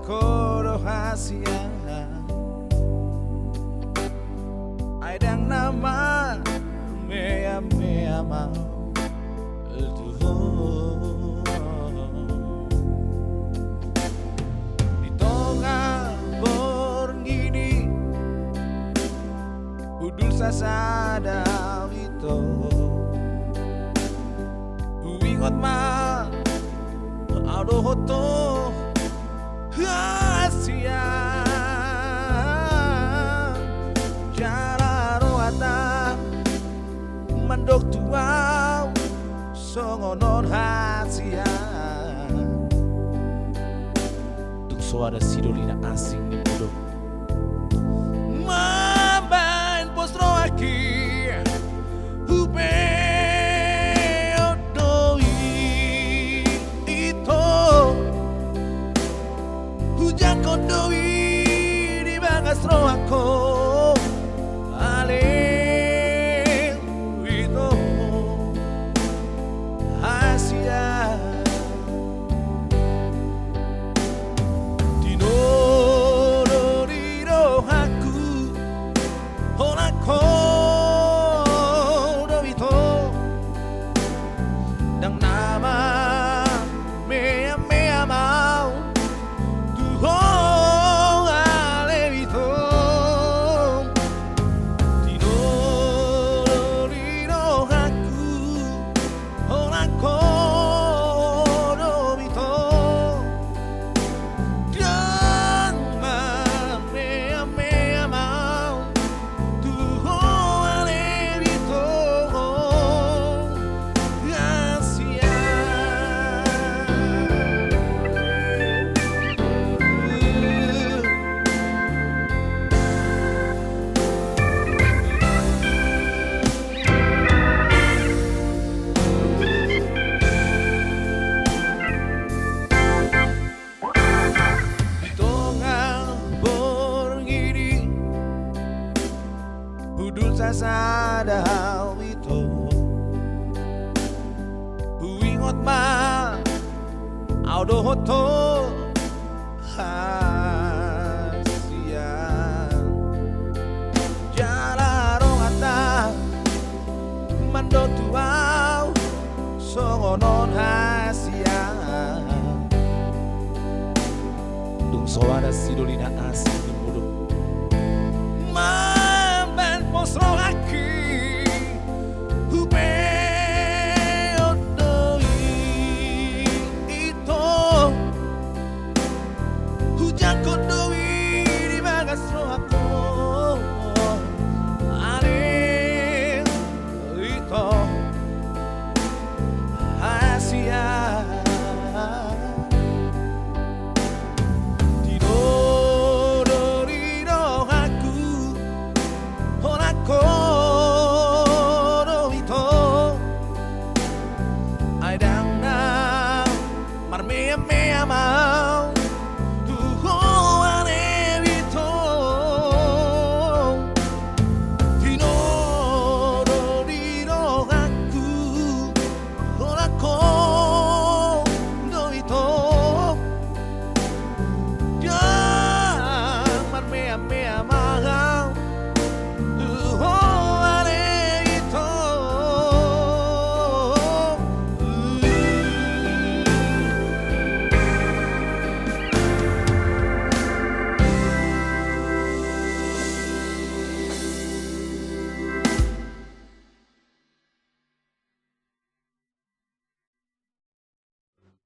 ko rahasia. Aidang nama mea mau di tengah borngini udul sasada itu uingot ma ado hoto hasia jararo ata mandok tuau songonon hasia tuk suara sidolina asing di bodoh mabain postro aki hupe odoi ito hujan kodoi di bangas roako ale ito hasia dinoro aku honako do ito dang nama mea mau duhong ale ito dinoro aku honako do ito dang mea mau duhong ale ito hasia. Di tengah borngini udul sasada itu uingot ma audo hoto hasia jararo ata mando tuau songonon hasia tung suara sidolina asing di bodoh mamban posro aki hupe odoi ito hujan